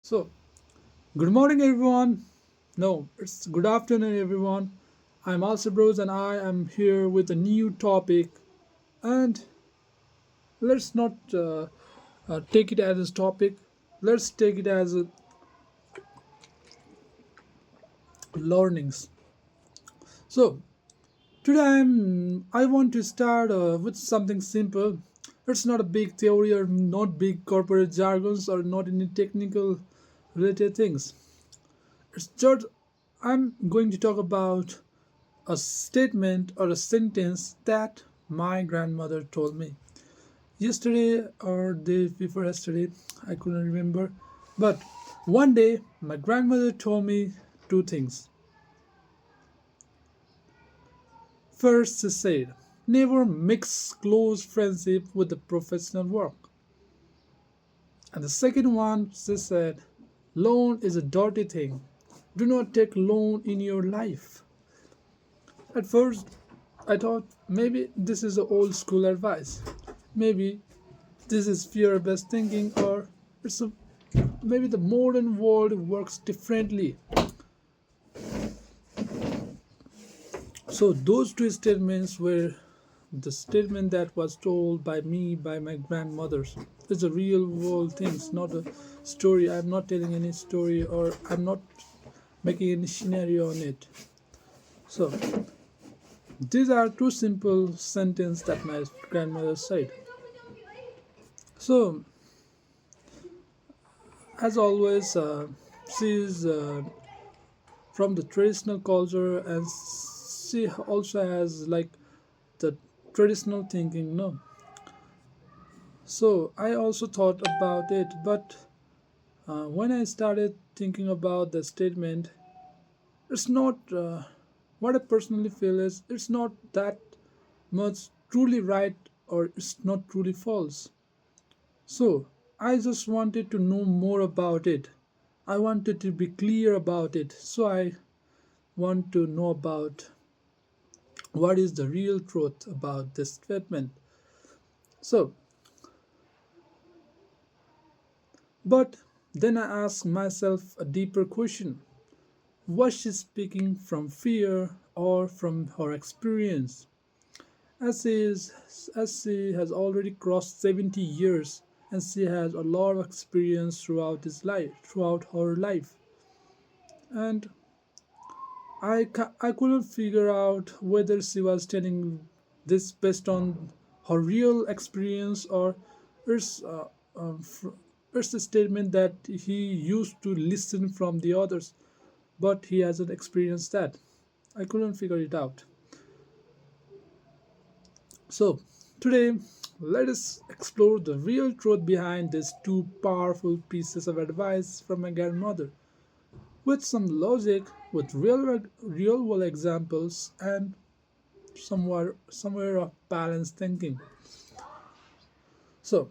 So, good morning, everyone. No, it's good afternoon, everyone. I'm Alsa Bros, and I am here with a new topic. And let's not take it as a topic. Let's take it as a learnings. So, I want to start with something simple. It's not a big theory or not big corporate jargons or not any technical related things. It's just I'm going to talk about a statement or a sentence that my grandmother told me yesterday or day before yesterday. I couldn't remember, but one day my grandmother told me two things. First, she said, never mix close friendship with the professional work. And the second one, she said, loan is a dirty thing. Do not take loan in your life. At first, I thought maybe this is a old school advice. Maybe this is fear based thinking, or it's a, maybe the modern world works differently. So, those two statements were the statement that was told by me by my grandmothers. It's a real world things, not a story. I'm not telling any story or I'm not making any scenario on it. So, these are two simple sentences that my grandmother said. So, as always, she is from the traditional culture, and she also has like the traditional thinking, no. So I also thought about it, but when I started thinking about the statement, it's not what I personally feel is it's not that much truly right or it's not truly false. So I just wanted to know more about it. I wanted to be clear about it, so I want to know about what is the real truth about this statement. So, but then I ask myself a deeper question. Was she speaking from fear or from her experience? As she has already crossed 70 years and she has a lot of experience throughout her life. And I couldn't figure out whether she was telling this based on her real experience or it's, it's a statement that he used to listen from the others, but he hasn't experienced that. I couldn't figure it out. So, today, let us explore the real truth behind these two powerful pieces of advice from my grandmother with some logic, with real world examples, and somewhere of balanced thinking. So,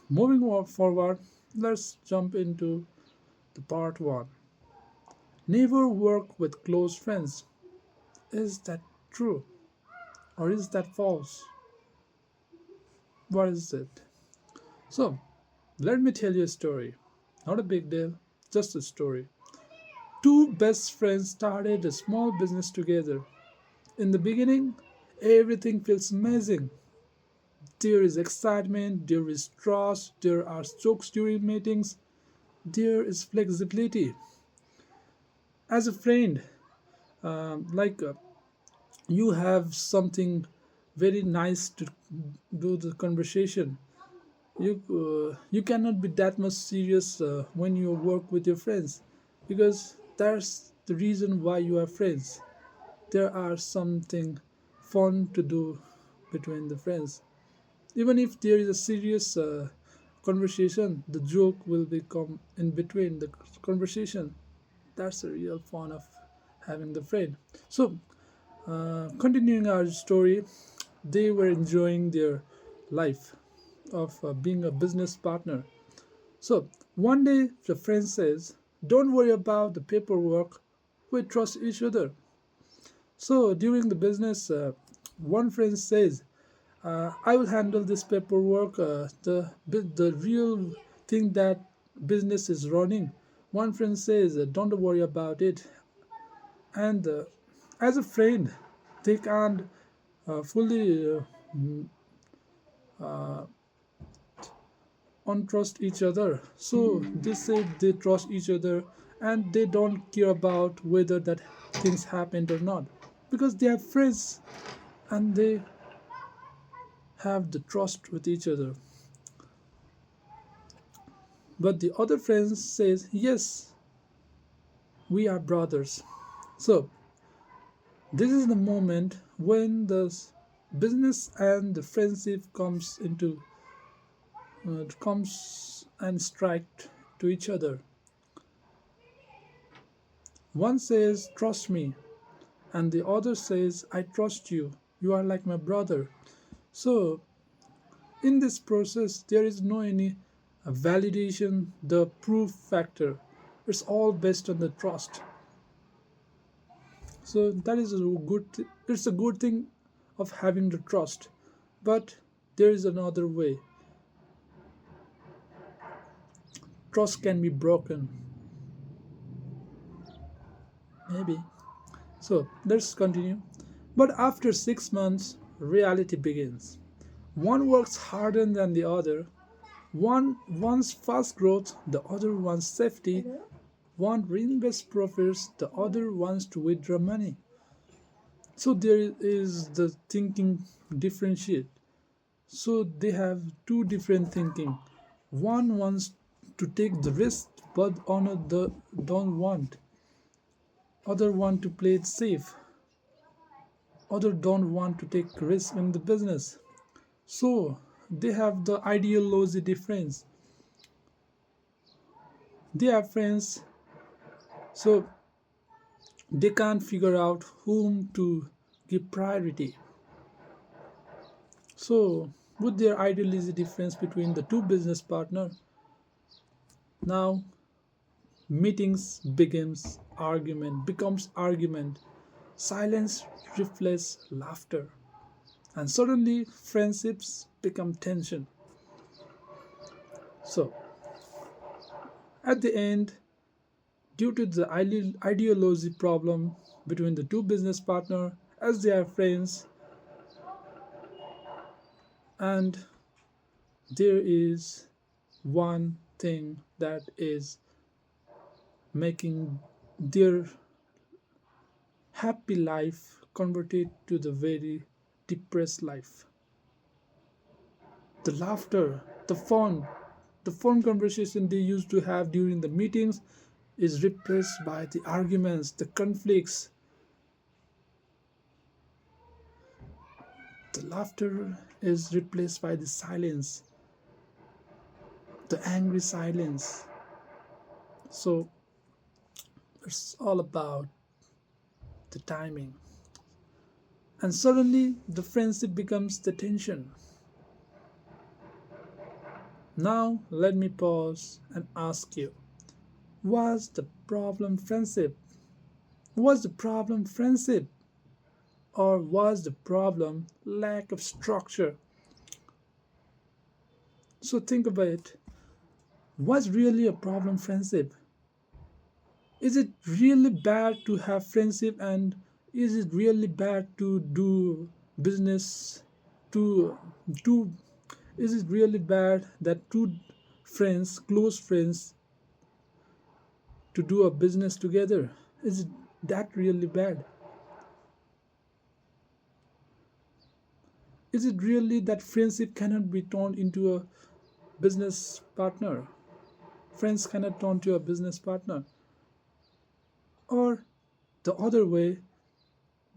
moving forward, let's jump into the part one. Never work with close friends. Is that true or is that false? What is it? So, let me tell you a story. Not a big deal, just a story. Two best friends started a small business together. In the beginning, everything feels amazing. There is excitement, there is trust, there are jokes during meetings, there is flexibility. As a friend, like you have something very nice to do the conversation. You cannot be that much serious when you work with your friends because that's the reason why you are friends. There are something fun to do between the friends. Even if there is a serious conversation, the joke will become in between the conversation. That's the real fun of having the friend. So, continuing our story, they were enjoying their life of being a business partner. So, one day the friend says, don't worry about the paperwork, we trust each other. So, during the business, one friend says, I will handle this paperwork. The real thing that business is running. One friend says, "Don't worry about it," and as a friend, they can't fully untrust each other. So they say they trust each other, and they don't care about whether that things happened or not, because they are friends and they have the trust with each other. But the other friend says, yes, we are brothers. So this is the moment when the business and the friendship comes and strike to each other. One says, trust me, and the other says, I trust you. You are like my brother. So in this process, there is no any validation, the proof factor. It's all based on the trust. So that is a it's a good thing of having the trust. But there is another way. Trust can be broken, maybe. So let's continue. But after 6 months, reality begins. One works harder than the other. One wants fast growth, the other wants safety. One reinvests profits, the other wants to withdraw money. So there is the thinking differentiate. So they have two different thinking. One wants to take the risk, but another don't want. Other want to play it safe. Other don't want to take risk in the business. So they have the ideology difference. They are friends, so they can't figure out whom to give priority. So with their ideology difference between the two business partners, now meetings becomes argument, silence replaces laughter, and suddenly friendships become tension. So at the end, due to the ideology problem between the two business partners, as they are friends, and there is one thing that is making their happy life converted to the very depressed life. The laughter, the fun conversation they used to have during the meetings is replaced by the arguments, the conflicts. The laughter is replaced by the silence, the angry silence. So it's all about the timing. And suddenly the friendship becomes the tension. Now let me pause and ask you, was the problem friendship? Was the problem friendship? Or was the problem lack of structure? So think about it. Was really a problem friendship? Is it really bad to have friendship, and is it really bad to do business to to is it really bad that two friends, close friends, to do a business together? Is it that really bad? Is it really that friendship cannot be turned into a business partner? Friends cannot turn to a business partner. Or the other way,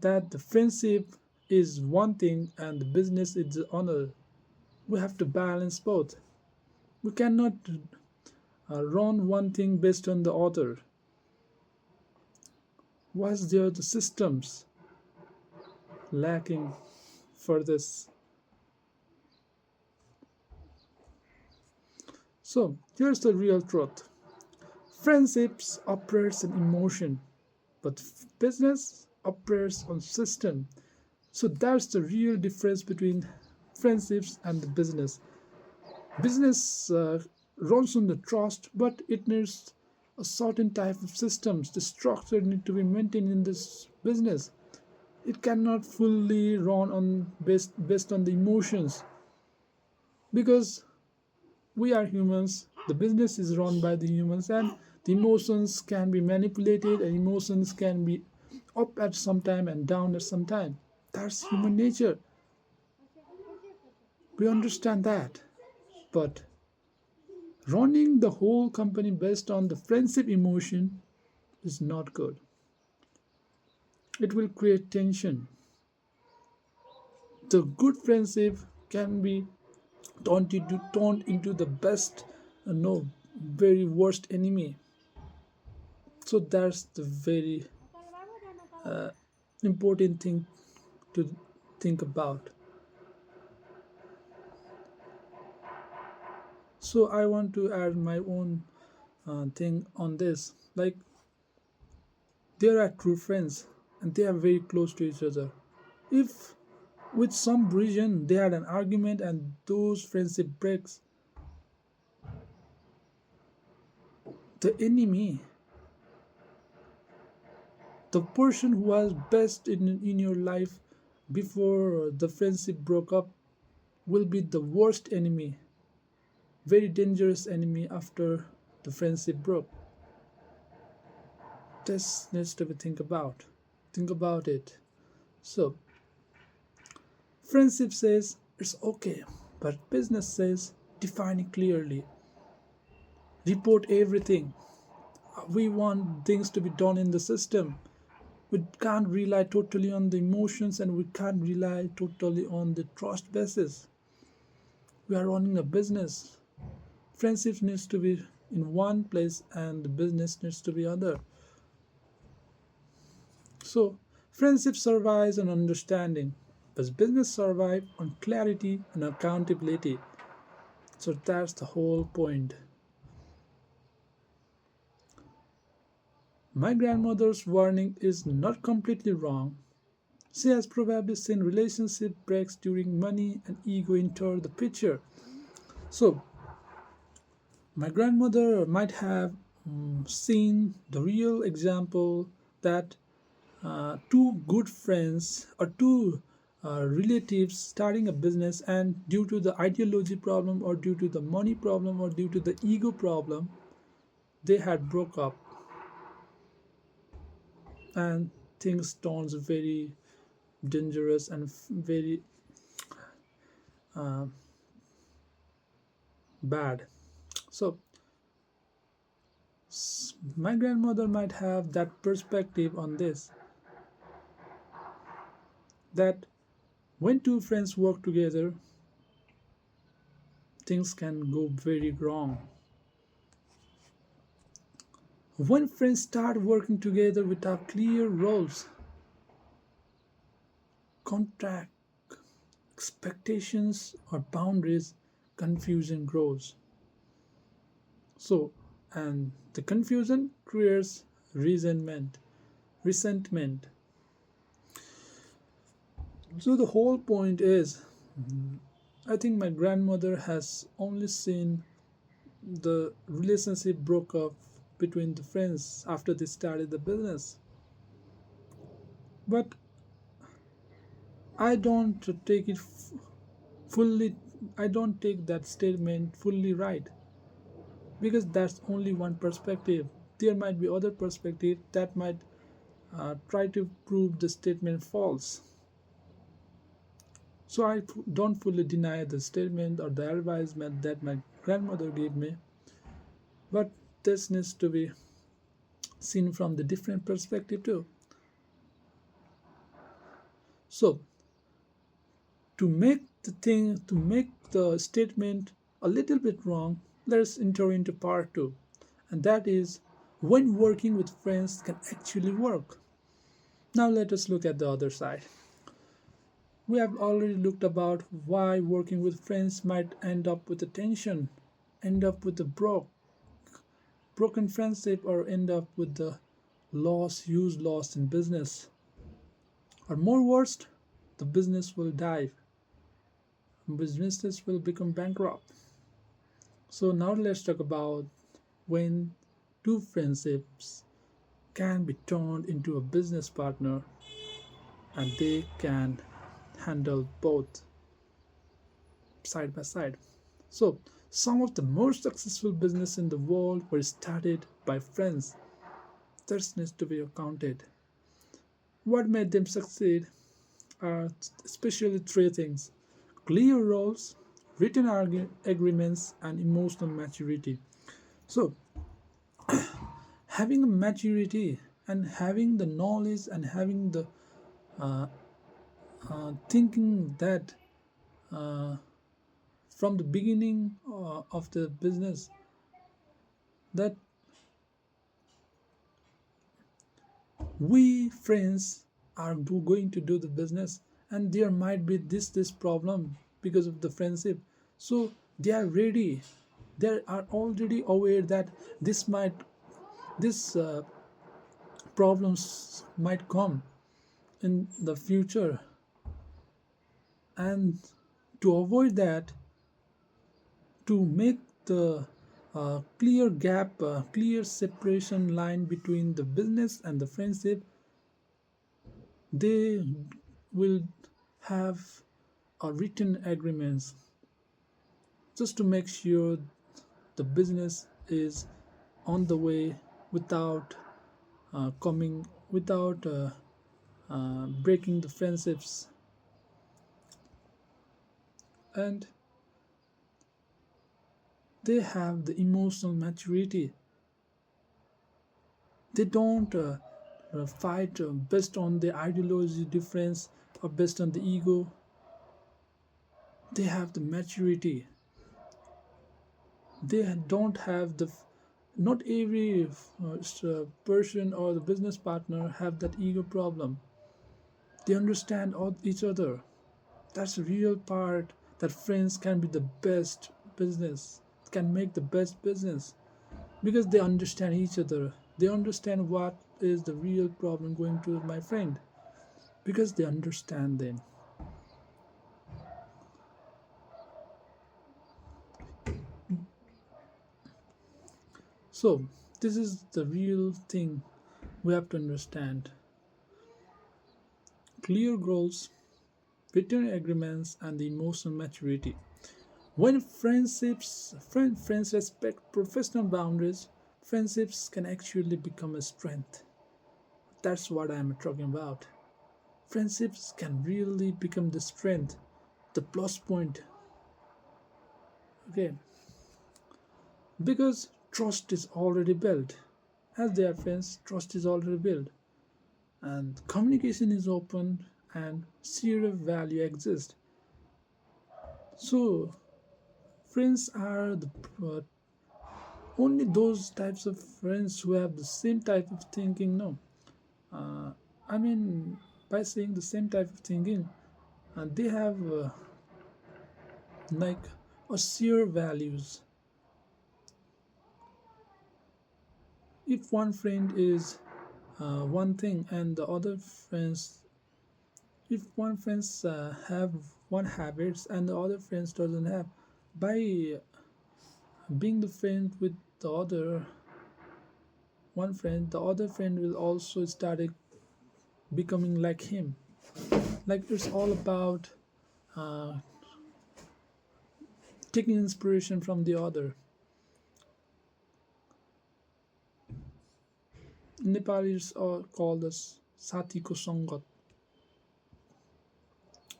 that the friendship is one thing and the business is the other. We have to balance both. We cannot run one thing based on the other. Was there the systems lacking for this? So here's the real truth. Friendships operates in emotion, but business operates on system. So that's the real difference between friendships and the business. Business runs on the trust, but it needs a certain type of systems. The structure need to be maintained in this business. It cannot fully run on based on the emotions, because we are humans. The business is run by the humans, and the emotions can be manipulated, and emotions can be up at some time and down at some time. That's human nature. We understand that. But running the whole company based on the friendship emotion is not good. It will create tension. The good friendship can be turned into the best, no, very worst enemy. So that's the very important thing to think about. So I want to add my own thing on this. Like, there are true friends, and they are very close to each other. If with some reason they had an argument and those friendship breaks, the enemy, the person who was best in your life before the friendship broke up, will be the worst enemy, very dangerous enemy after the friendship broke. This needs to be think about it. So friendship says it's okay, but business says define it clearly, report everything. We want things to be done in the system. We can't rely totally on the emotions, and we can't rely totally on the trust basis. We are running a business. Friendship needs to be in one place and the business needs to be other. So friendship survives on understanding, but business survives on clarity and accountability. So that's the whole point. My grandmother's warning is not completely wrong. She has probably seen relationship breaks during money and ego enter the picture. So my grandmother might have seen the real example that two good friends or two relatives starting a business, and due to the ideology problem or due to the money problem or due to the ego problem, they had broke up, and things turns very dangerous and very uh, bad. So my grandmother might have that perspective on this, that when two friends work together, things can go very wrong. When friends start working together without clear roles, contract, expectations, or boundaries, confusion grows. So, and the confusion creates resentment. Resentment. So the whole point is, I think my grandmother has only seen the relationship broke up between the friends after they started the business. But I don't take it fully, I don't take that statement fully right, because that's only one perspective. There might be other perspective that might try to prove the statement false. So I don't fully deny the statement or the advisement that my grandmother gave me, but this needs to be seen from the different perspective too. So to make the statement a little bit wrong, let's enter into part two, and that is when working with friends can actually work. Now let us look at the other side. We have already looked about why working with friends might end up with a tension, end up with a broken friendship, or end up with the huge loss in business. Or more worst, the business will die. Businesses will become bankrupt. So now let's talk about when two friendships can be turned into a business partner and they can handle both side by side. So, some of the most successful business in the world were started by friends. That needs to be accounted. What made them succeed are especially three things: clear roles, written agreements, and emotional maturity. So, having a maturity and having the knowledge and having the uh, thinking that uh, from the beginning of the business that we friends are going to do the business and there might be this problem because of the friendship, so they are ready, they are already aware that this problems might come in the future, and to avoid that, to make the clear gap, clear separation line between the business and the friendship, they will have a written agreements just to make sure the business is on the way without coming without breaking the friendships. And they have the emotional maturity. They don't fight based on the ideology difference or based on the ego. They have the maturity. They don't have the not every person or the business partner have that ego problem. They understand all each other. That's the real part, that friends can be the best business, can make the best business, because they understand each other. They understand what is the real problem going to my friend, because they understand them. So this is the real thing we have to understand: clear goals, written agreements, and the emotional maturity. When friends respect professional boundaries, friendships can actually become a strength. That's what I'm talking about. Friendships can really become the strength, the plus point. Okay, because trust is already built. As they are friends, trust is already built, and communication is open, and zero value exists. So friends are the only those types of friends who have the same type of thinking. No, uh, I mean, by saying the same type of thinking, they have like a sheer values. If one friend is one thing and the other friends, if one friends have one habits and the other friends doesn't have, by being the friend with the other one friend, the other friend will also start becoming like him. Like it's all about uh, taking inspiration from the other. Nepalis are called as Sati ko Sangat.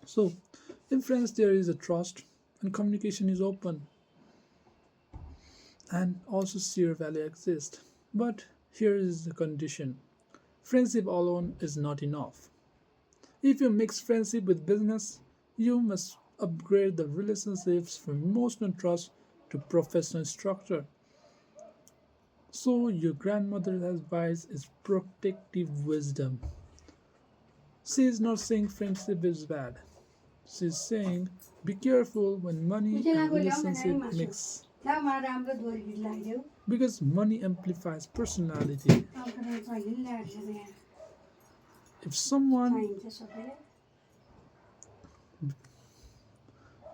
So in friends there is a trust and communication is open, and also sheer value exists. But here is the condition: friendship alone is not enough. If you mix friendship with business, you must upgrade the relationships from emotional trust to professional structure. So, your grandmother's advice is protective wisdom. She is not saying friendship is bad. She is saying be careful when money and relationship mix, because money amplifies personality. If someone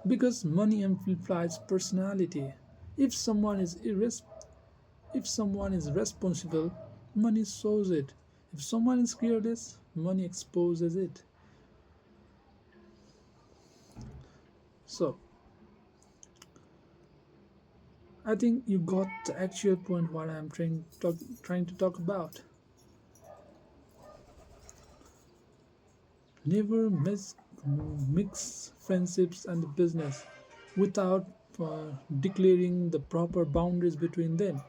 Because money amplifies personality. If someone is if someone is responsible, money shows it. If someone is careless, money exposes it. So I think you got the actual point what I'm trying to talk about. Never mix friendships and business without declaring the proper boundaries between them.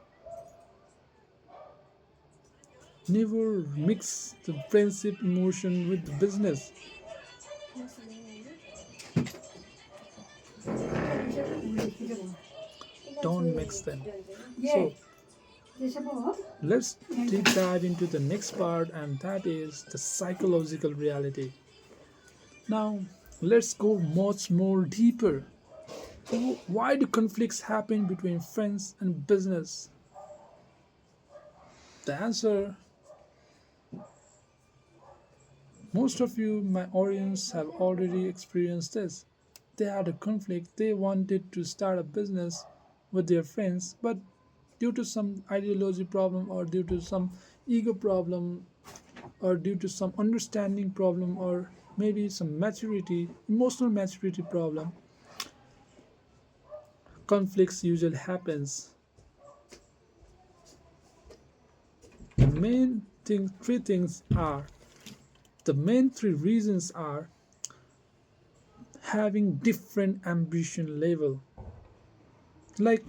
Never mix the friendship emotion with the business. Don't mix them. So let's deep dive into the next part, and that is the psychological reality. Now, let's go much more deeper. Why do conflicts happen between friends and business? The answer, most of you, my audience, have already experienced this. They had a conflict, they wanted to start a business with their friends, but due to some ideology problem, or due to some ego problem, or due to some understanding problem, or maybe some maturity, emotional maturity problem, conflicts usually happens. The main thing, three things are, the main three reasons are having different ambition level. Like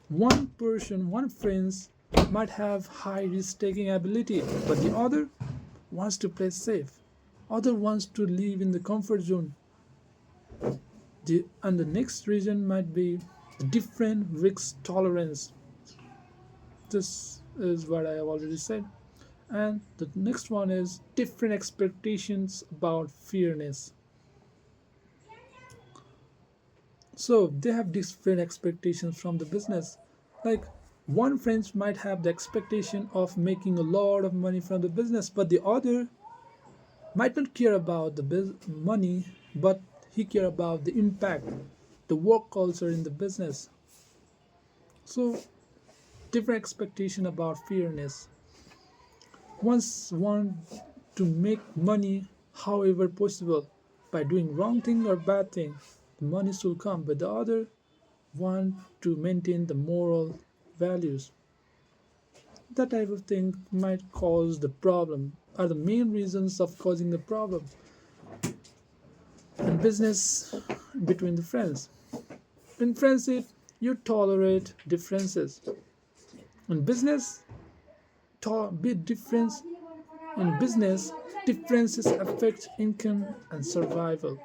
one friends might have high risk taking ability, but the other wants to play safe. Other wants to live in the comfort zone. And the next reason might be different risk tolerance. This is what I have already said. And the next one is different expectations about fairness. So they have different expectations from the business. Like one friend might have the expectation of making a lot of money from the business, but the other might not care about the money, but he care about the impact, the work culture in the business. So different expectation about fairness. Once want to make money however possible by doing wrong thing or bad thing, the money should come, but the other want to maintain the moral values. That type of thing might cause the problem, are the main reasons of causing the problem in business between the friends. In friendship, you tolerate differences. In business, be difference in business, differences affect income and survival.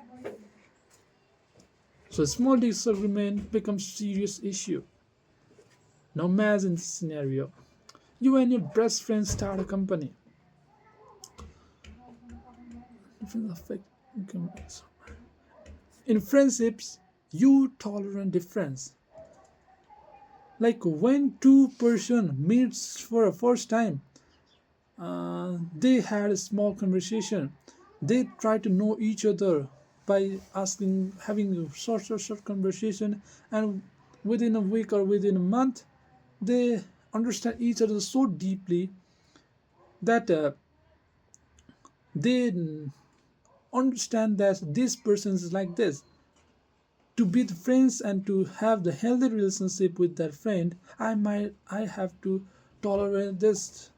So a small disagreement becomes serious issue. Now imagine this scenario. You and your best friend start a company. Difference affect income and survival. In friendships, you tolerate difference. Like when two-person meets for a first time, they had a small conversation. They try to know each other by asking, having a short conversation, and within a week or within a month, they understand each other so deeply that they understand that this person is like this. To be the friends and to have the healthy relationship with that friend, I have to tolerate this,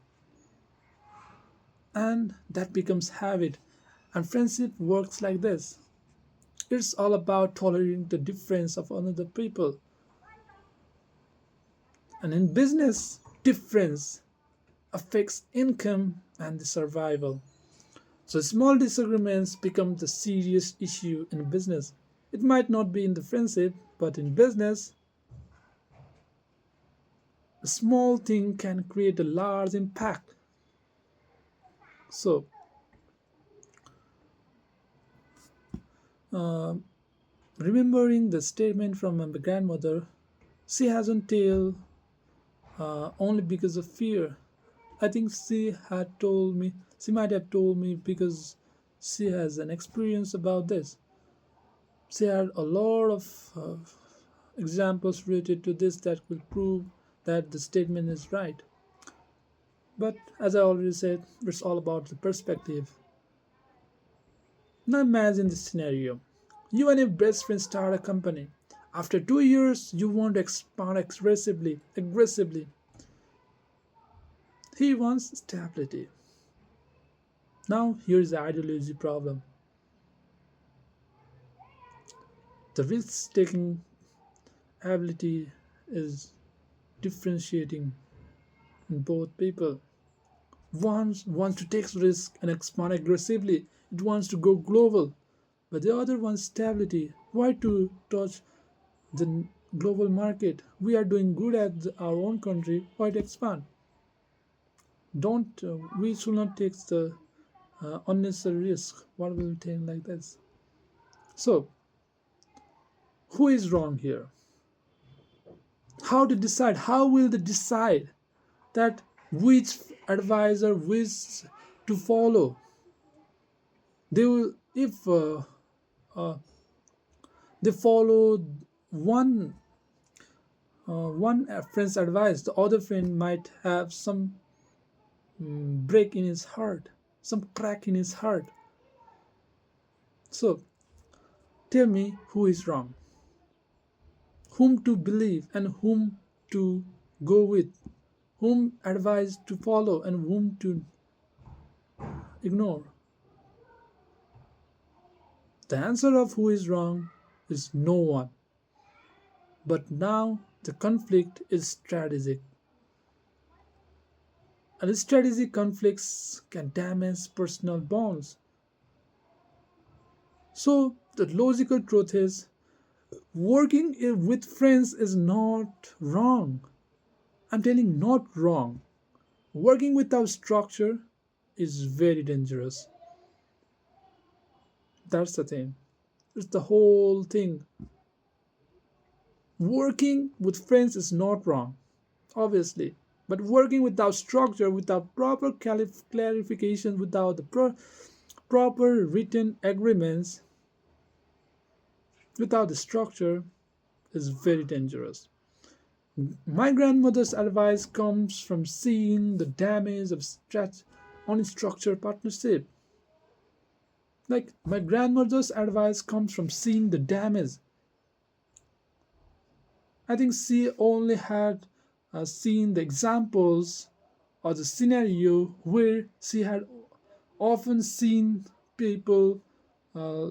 and that becomes habit. And friendship works like this. It's all about tolerating the difference of another people. And in business, difference affects income and the survival. So small disagreements become the serious issue in business. It might not be in the friendship, but in business, a small thing can create a large impact. So, uh, remembering the statement from my grandmother, she hasn't tail only because of fear. I think she might have told me because she has an experience about this. She had a lot of examples related to this that will prove that the statement is right. But as I already said, it's all about the perspective. Now imagine this scenario. You and your best friend start a company. After 2 years, you want to expand aggressively. He wants stability. Now here's the ideology problem. The risk-taking ability is differentiating in both people. One wants to take risk and expand aggressively. It wants to go global. But the other wants stability. Why to touch the global market? We are doing good at our own country. Why to expand? Don't we should not take the unnecessary risk. What will we think like this? So who is wrong here? How to decide? How will they decide that which advisor which to follow? They will if uh, they follow one one friend's advice, the other friend might have some break in his heart, some crack in his heart. So tell me who is wrong, whom to believe and whom to go with, whom advice to follow and whom to ignore. The answer of who is wrong is no one. But now the conflict is strategic. And strategic conflicts can damage personal bonds. So the logical truth is working with friends is not wrong. I'm telling not wrong. Working without structure is very dangerous. That's the thing. It's the whole thing. Working with friends is not wrong, obviously. But working without structure, without proper clarification, without the proper written agreements, without the structure, is very dangerous. My grandmother's advice comes from seeing the damage of unstructured partnership. Like my grandmother's advice comes from seeing the damage. I think she only had seen the examples or the scenario where she had often seen people uh,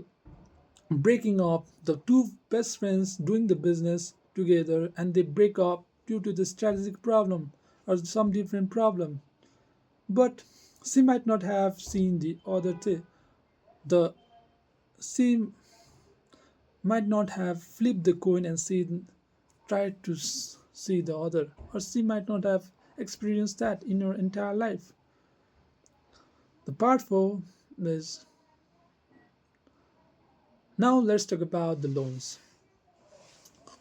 breaking up, the two best friends doing the business together, and they break up due to the strategic problem or some different problem. But she might not have seen the other thing. The she might not have flipped the coin and seen tried to see the other, or she might not have experienced that in her entire life. The part 4 is now let's talk about the loans.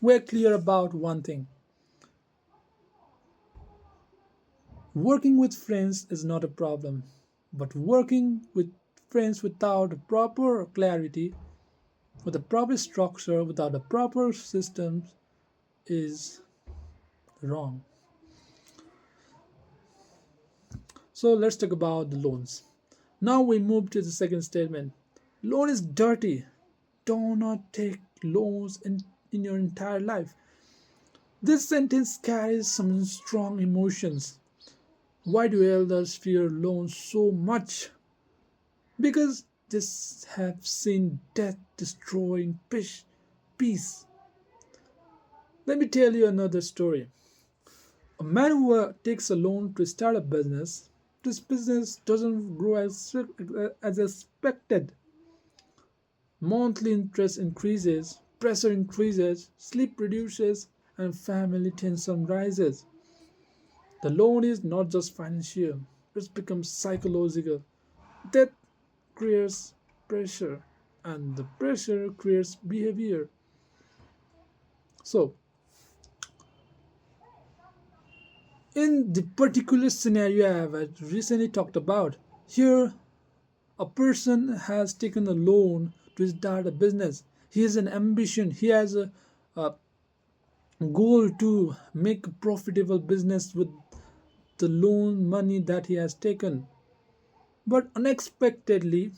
We're clear about one thing: working with friends is not a problem, but working with friends without a proper clarity, with a proper structure, without a proper system is wrong. So let's talk about the loans. Now we move to the second statement. Loan is dirty. Do not take loans in your entire life. This sentence carries some strong emotions. Why do elders fear loans so much? Because they have seen death destroying peace. Let me tell you another story. A man who takes a loan to start a business, this business doesn't grow as expected. Monthly interest increases, pressure increases, sleep reduces, and family tension rises. The loan is not just financial, it becomes psychological. That creates pressure, and the pressure creates behavior. So, in the particular scenario I have recently talked about, here a person has taken a loan to start a business. He has an ambition, he has a goal to make a profitable business with the loan money that he has taken. But unexpectedly,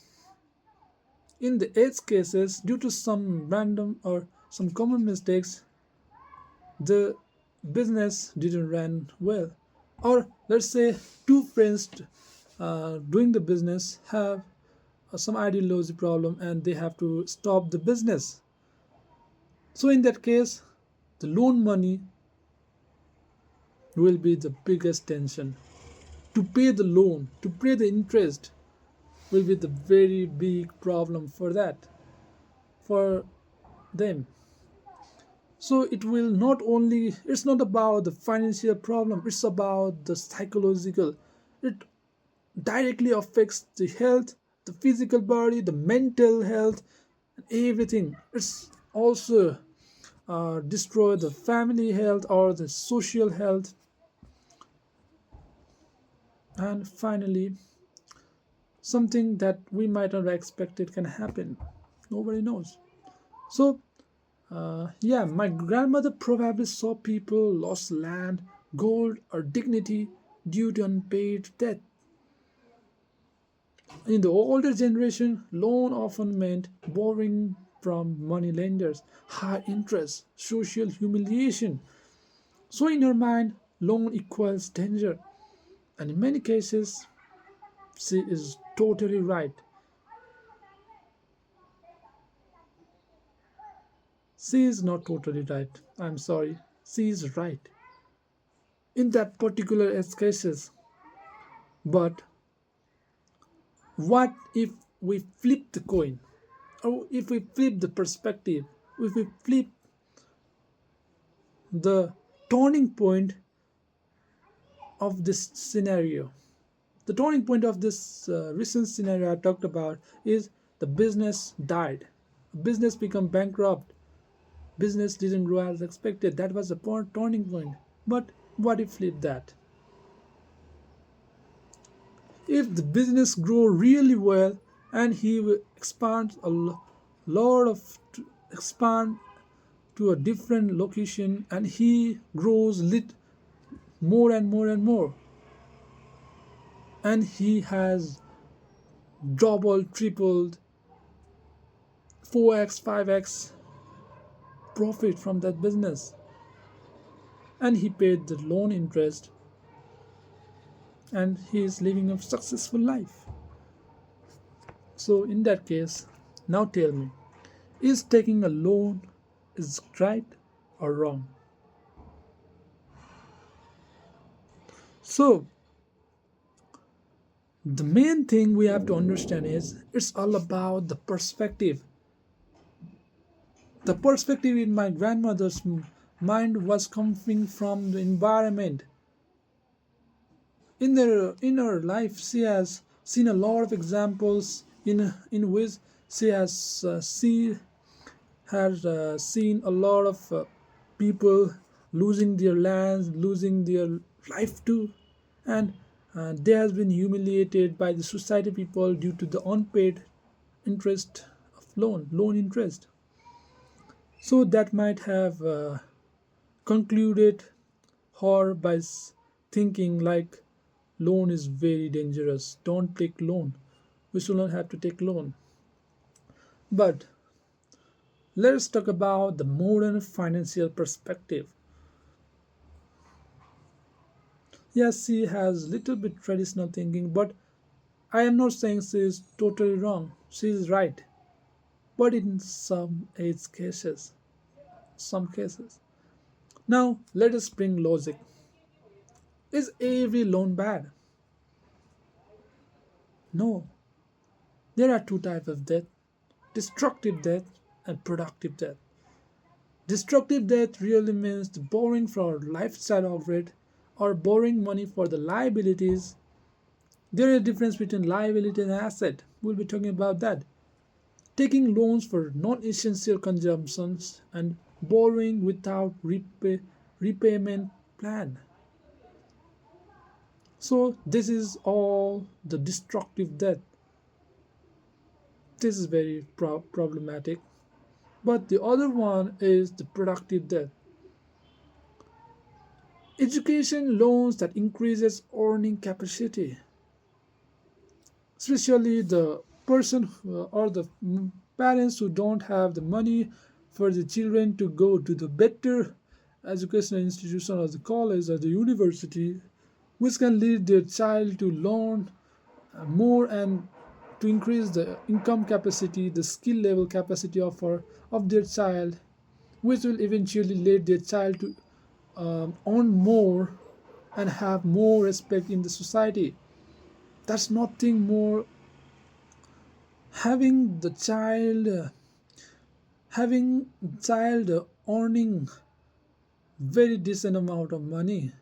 in the edge cases, due to some random or some common mistakes, the business didn't run well. Or let's say two friends doing the business have some ideology problem and they have to stop the business. So in that case, the loan money will be the biggest tension. To pay the loan, to pay the interest will be the very big problem for that, for them. So it will not only, it's not about the financial problem, it's about the psychological. It directly affects the health, the physical body, the mental health, and everything. It's also destroy the family health or the social health. And finally, something that we might not have expected can happen. Nobody knows. So, yeah, my grandmother probably saw people lost land, gold, or dignity due to unpaid debt. In the older generation, loan often meant borrowing from money lenders, high interest, social humiliation. So, in her mind, loan equals danger. And in many cases, she is totally right. She is not totally right. I'm sorry. She is right in that particular edge cases. But what if we flip the coin? Or if we flip the perspective? If we flip the turning point of this scenario? The turning point of this recent scenario I talked about is the business died. Business become bankrupt. Business didn't grow as expected. That was the turning point. But what if flip that? If the business grow really well and he will expand lot of expand to a different location and he grows more and more and more and he has doubled tripled 4x 5x profit from that business and he paid the loan interest and he is living a successful life. So in that case, now tell me, is taking a loan is right or wrong? So the main thing we have to understand is it's all about the perspective. The perspective in my grandmother's mind was coming from the environment. In her life, she has seen a lot of examples in which she has seen a lot of people losing their lands, losing their life too, and they has been humiliated by the society people due to the unpaid interest of loan interest. So that might have concluded her by thinking like loan is very dangerous. Don't take loan. We should not have to take loan. But let's talk about the modern financial perspective. Yes, she has little bit traditional thinking, but I am not saying she is totally wrong. She is right, but in some age cases, some cases. Now let us bring logic. Is every loan bad? No. There are two types of debt: destructive debt and productive debt. Destructive debt really means borrowing for lifestyle upgrade or borrowing money for the liabilities. There is a difference between liability and asset. We'll be talking about that. Taking loans for non-essential consumptions and borrowing without repayment plan. So this is all the destructive debt. This is very problematic. But the other one is the productive debt. Education loans that increases earning capacity, especially the person or the parents who don't have the money for the children to go to the better educational institution or the college or the university, which can lead their child to learn more and to increase the income capacity, the skill level capacity of their child, which will eventually lead their child to earn more and have more respect in the society. That's nothing more. Having the child, earning very decent amount of money,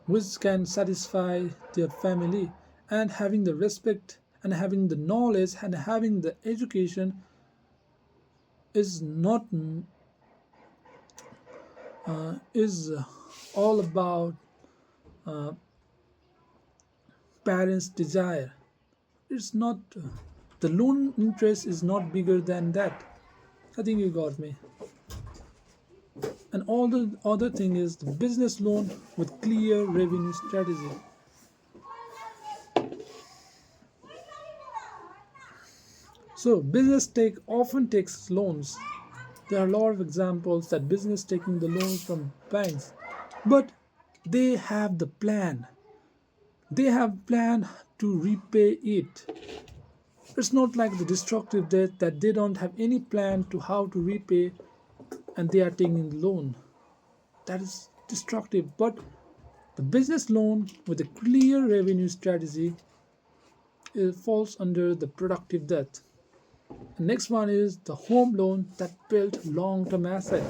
which can satisfy their family, and having the respect and having the knowledge and having the education is not is all about parents' desire. It's not the loan interest is not bigger than that. I think you got me. And all the other thing is the business loan with clear revenue strategy. So business take often takes loans. There are a lot of examples that business taking the loans from banks, but they have the plan. They have plan to repay it. It's not like the destructive debt that they don't have any plan to how to repay and they are taking the loan. That is destructive. But the business loan with a clear revenue strategy, it falls under the productive debt. The next one is the home loan that built long-term asset.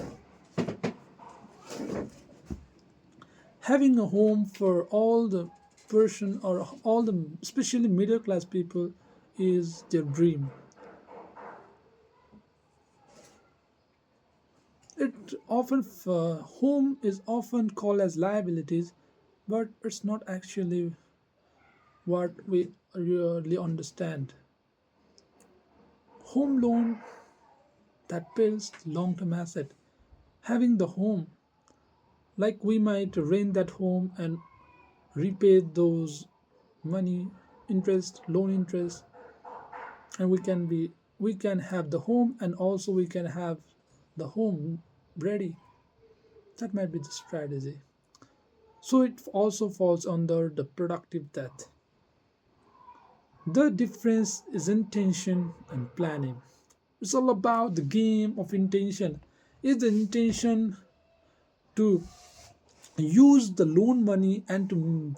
Having a home for all the person or all the especially middle class people is their dream. It often home is often called as liabilities, but it's not actually what we really understand. Home loan that builds long-term asset. Having the home, like we might rent that home and repay those money, interest, loan interest, and we can have the home and also we can have the home ready. That might be the strategy. So it also falls under the productive debt. The difference is intention and planning. It's all about the game of intention. Is the intention to use the loan money and to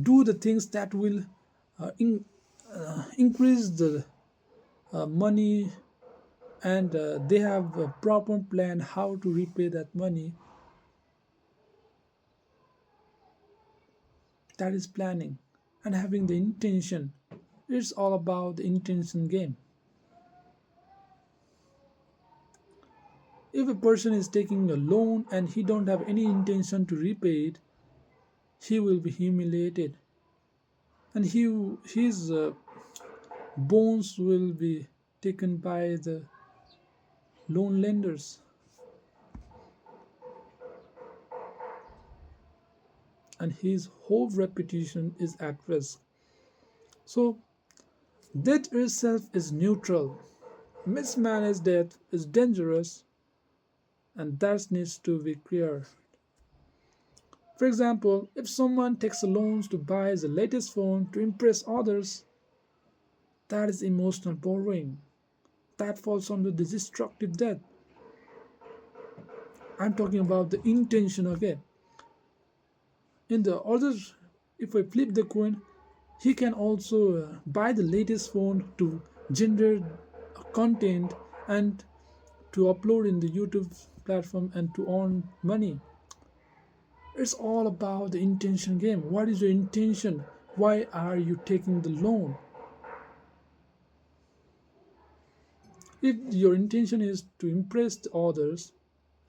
do the things that will increase the money, and they have a proper plan how to repay that money. That is planning. And having the intention, it's all about the intention game. If a person is taking a loan and he don't have any intention to repay it, he will be humiliated, and his bones will be taken by the loan lenders, and his whole reputation is at risk. So debt itself is neutral. Mismanaged debt is dangerous, and that needs to be clear. For example, if someone takes loans to buy the latest phone to impress others, that is emotional borrowing. That falls under the destructive debt. I'm talking about the intention of it. In the other, if I flip the coin, he can also buy the latest phone to generate content and to upload in the YouTube platform and to earn money. It's all about the intention game. What is your intention? Why are you taking the loan? If your intention is to impress the others,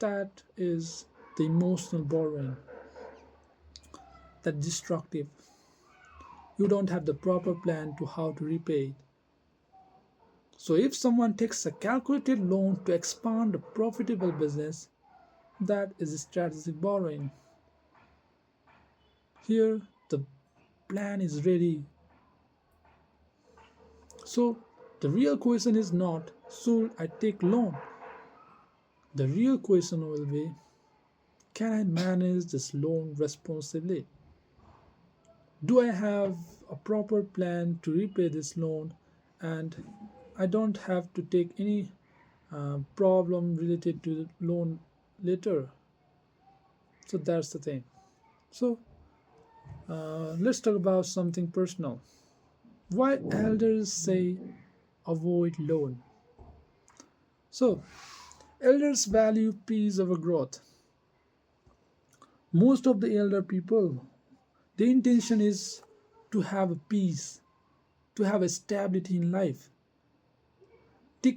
that is the emotional borrowing, that destructive. You don't have the proper plan to how to repay it. So if someone takes a calculated loan to expand a profitable business, That is strategic borrowing. Here, the plan is ready. So, the real question is not should I take loan? The real question will be can I manage this loan responsibly? Do I have a proper plan to repay this loan and I don't have to take any problem related to the loan later? So that's the thing. So let's talk about something personal. Why elders say avoid loan? So elders value peace over growth. Most of the elder people, the intention is to have a peace, to have a stability in life. They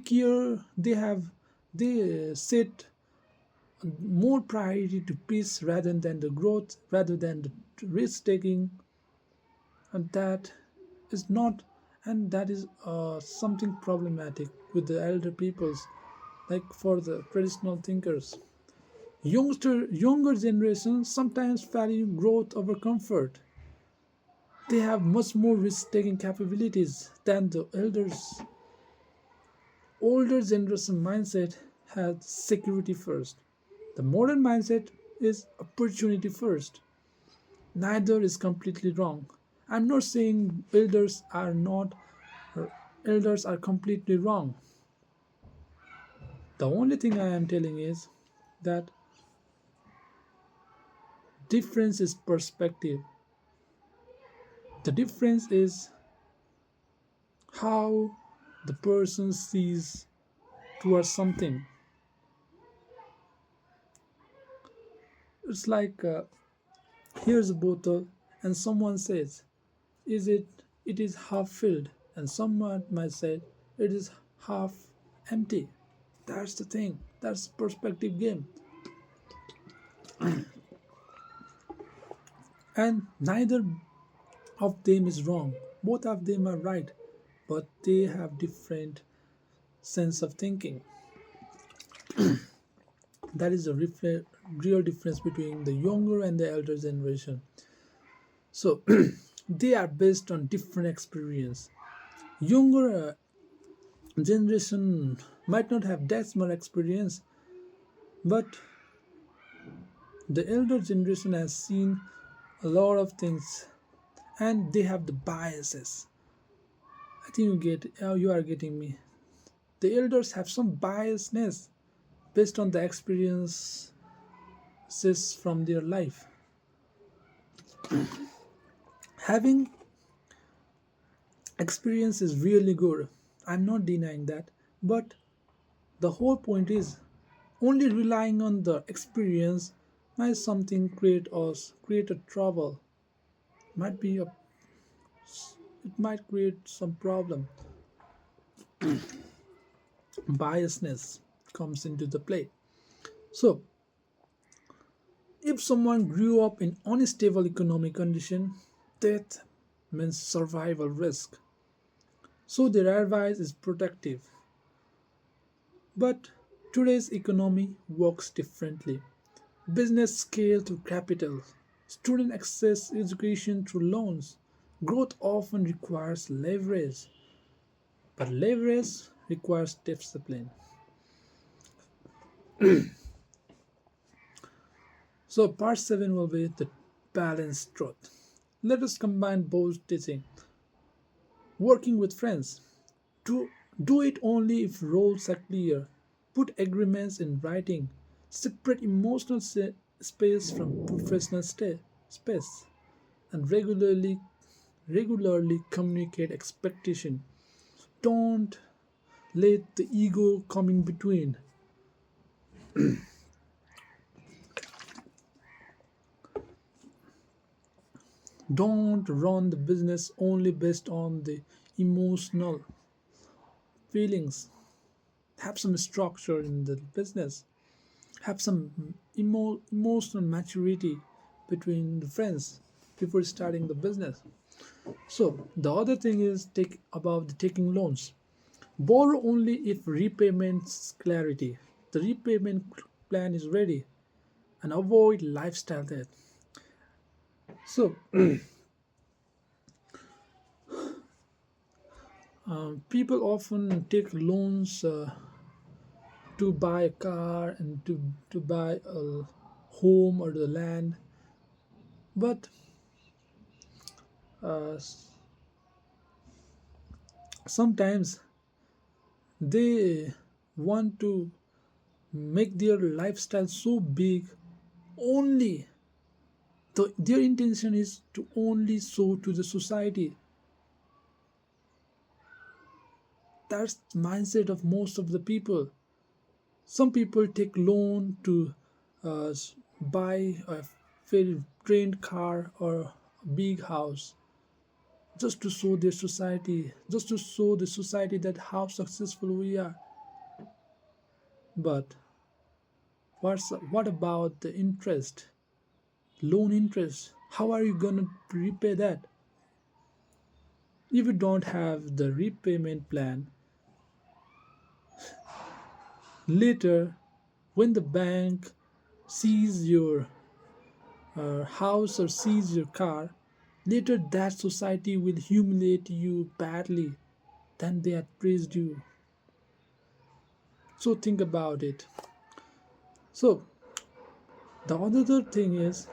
set more priority to peace rather than the growth, rather than the risk taking, and that is not, and that is something problematic with the elder peoples, like for the traditional thinkers. Younger generations sometimes value growth over comfort. They have much more risk taking capabilities than the elders. Older generation mindset has security first. The modern mindset is opportunity first. Neither is completely wrong. I'm not saying elders are completely wrong. The only thing I am telling is that difference is perspective. The difference is how the person sees towards something. It's like here's a bottle and someone says is it is half filled and someone might say it is half empty. That's the thing. That's perspective game. And neither of them is wrong. Both of them are right, but they have different sense of thinking. That is the real difference between the younger and the elder generation. So they are based on different experience. Younger generation might not have that much experience, but the elder generation has seen a lot of things and they have the biases. I think you are getting me. The elders have some biasness based on the experiences from their life. Having experience is really good. I'm not denying that. But the whole point is only relying on the experience might something create a trouble. Might be a it might create some problem. Biasness comes into the play. So if someone grew up in unstable economic condition, death means survival risk. So their advice is protective. But today's economy works differently. Business scale through capital. Student access education through loans. Growth often requires leverage, but leverage requires discipline. So part 7 will be the balanced truth. Let us combine both teaching. Working with friends. Do it only if roles are clear. Put agreements in writing. Separate emotional space from professional space. And regularly communicate expectation. Don't let the ego come in between. Don't run the business only based on the emotional feelings. Have some structure in the business. Have some emotional maturity between the friends before starting the business. So the other thing is take about the taking loans. Borrow only if repayments clarity. The repayment plan is ready. and avoid lifestyle debt. So, people often take loans to buy a car and to buy a home or the land, but sometimes they want to make their lifestyle so big only their intention is to only show to the society. That's the mindset of most of the people. Some people take loan to buy a very trained car or a big house just to show their society, just to show the society that how successful we are. But what about the interest, loan interest? How are you gonna repay that? If you don't have the repayment plan, later when the bank sees your house or sees your car, later that society will humiliate you badly than they had praised you. So think about it. So the other thing is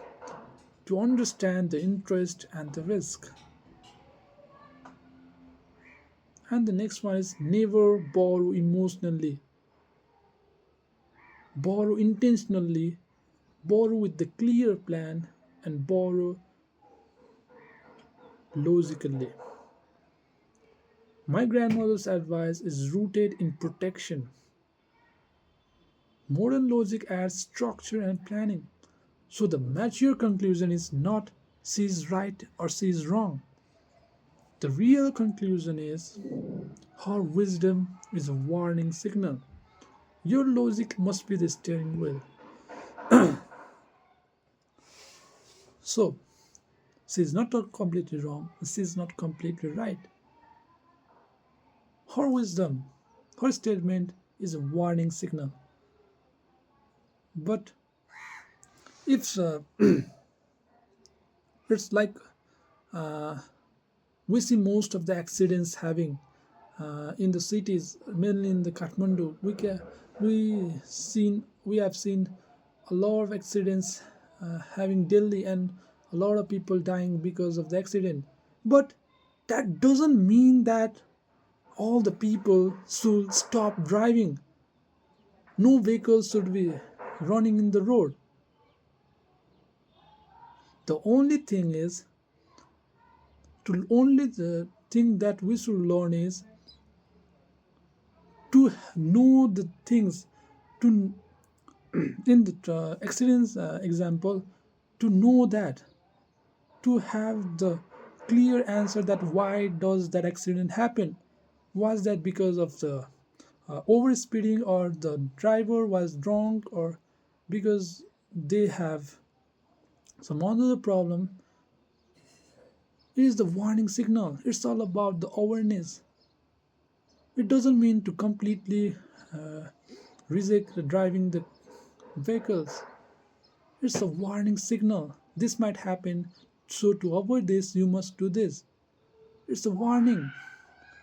to understand the interest and the risk. And the next one is never borrow emotionally. Borrow intentionally, borrow with the clear plan, and borrow logically. My grandmother's advice is rooted in protection. Modern logic adds structure and planning. So the mature conclusion is not she is right or she is wrong. The real conclusion is her wisdom is a warning signal. Your logic must be the steering wheel. So she is not completely wrong, she is not completely right. Her wisdom, her statement is a warning signal. But if it's like we see most of the accidents having in the cities, mainly in the Kathmandu, we have seen a lot of accidents having Delhi and a lot of people dying because of the accident. But that doesn't mean that all the people should stop driving. No vehicles should be running in the road. The only thing is to only the thing that we should learn is to know the things to in the accidents example, to know that, to have the clear answer that why does that accident happen. Was that because of the over speeding, or the driver was drunk, or because they have some other problem? It is the warning signal. It's all about the awareness. It doesn't mean to completely reject the driving the vehicles. It's a warning signal. This might happen, so to avoid this, you must do this. It's a warning.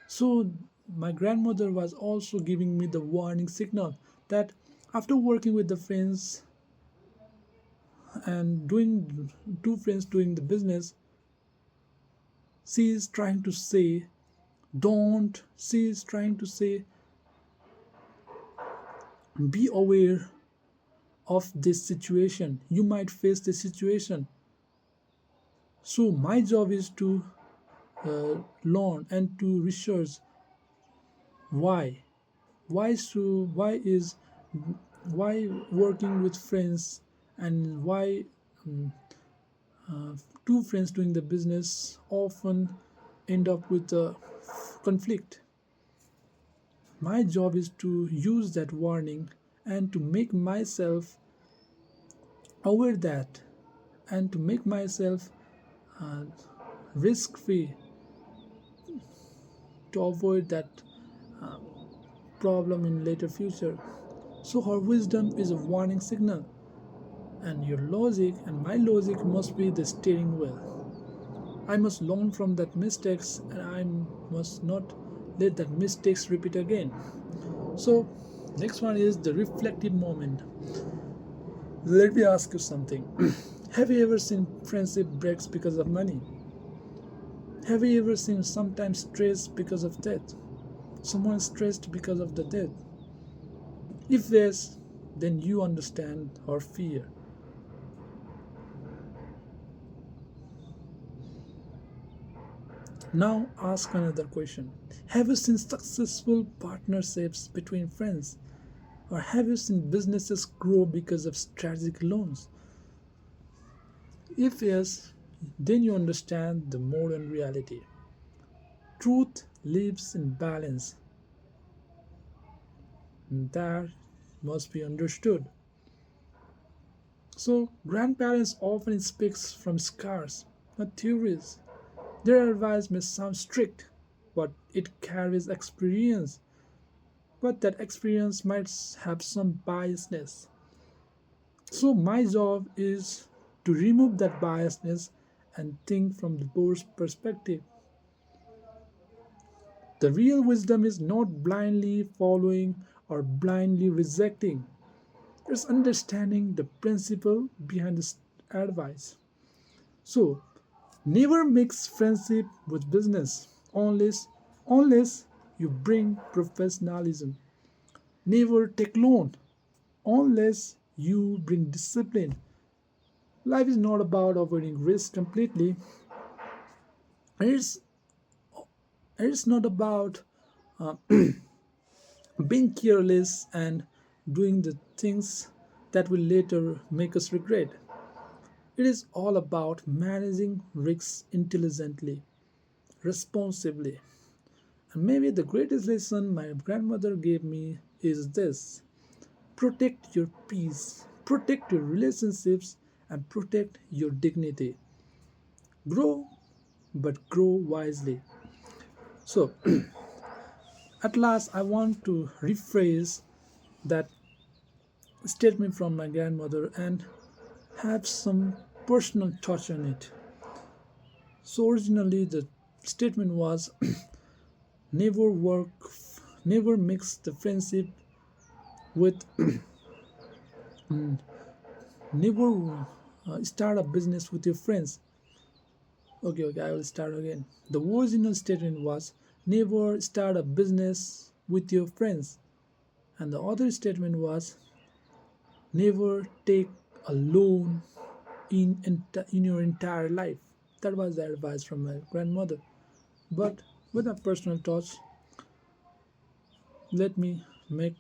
So, my grandmother was also giving me the warning signal that after working with the friends and doing two friends doing the business, she is trying to say, don't, she is trying to say, be aware of this situation. You might face this situation. So, my job is to learn and to research why why is why working with friends, and why two friends doing the business often end up with a conflict. My job is to use that warning and to make myself aware that, and to make myself uh, risk free, to avoid that problem in later future. So her wisdom is a warning signal. and your logic and my logic must be the steering wheel. I must learn from that mistakes and I must not let that mistakes repeat again. So next one is the reflective moment. Let me ask you something. Have you ever seen friendship breaks because of money? Have you ever seen sometimes stress because of death? Someone stressed because of the death? If yes, then you understand her fear. Now ask another question. Have you seen successful partnerships between friends? Or have you seen businesses grow because of strategic loans? If yes, then you understand the modern reality. Truth lives in balance, and that must be understood. So, grandparents often speak from scars, not theories. Their advice may sound strict, but it carries experience. But that experience might have some biasness. So, my job is to remove that biasness and think from the board's perspective. The real wisdom is not blindly following or blindly rejecting. It's understanding the principle behind this advice. So, never mix friendship with business unless you bring professionalism. Never take loan unless you bring discipline. Life is not about avoiding risk completely. It's it's not about uh, being careless and doing the things that will later make us regret. It is all about managing risks intelligently, responsibly. And maybe the greatest lesson my grandmother gave me is this: protect your peace, protect your relationships, and protect your dignity. Grow, but grow wisely. So, at last, I want to rephrase that statement from my grandmother and have some personal touch on it. So, originally, the statement was never work, never mix the friendship with, never start a business with your friends. Okay, I will start again. The original statement was never start a business with your friends, and the other statement was never take a loan in your entire life. That was the advice from my grandmother. But with a personal touch, let me make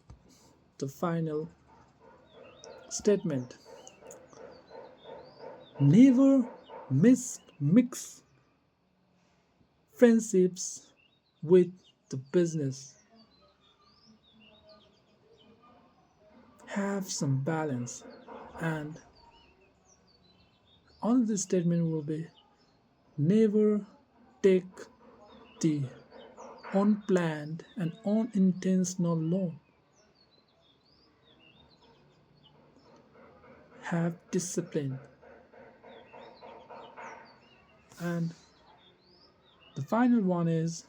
the final statement. Never mix friendships with the business. Have some balance. And another statement will be never take the unplanned and unintentional loan. Have discipline. And the final one is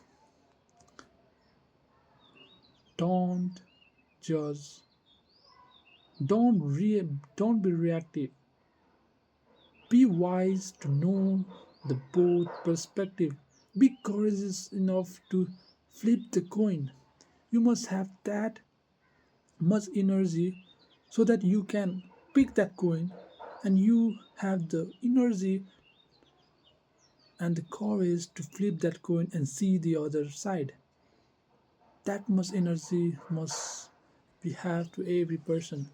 don't judge. Don't be reactive. Be wise to know the both perspective. Be courageous enough to flip the coin. You must have that much energy so that you can pick that coin and you have the energy and the courage to flip that coin and see the other side. That much energy must we have to every person.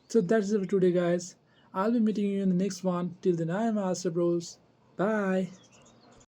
So that's it for today, guys. I'll be meeting you in the next one. Till then, I am Master Bros. Bye.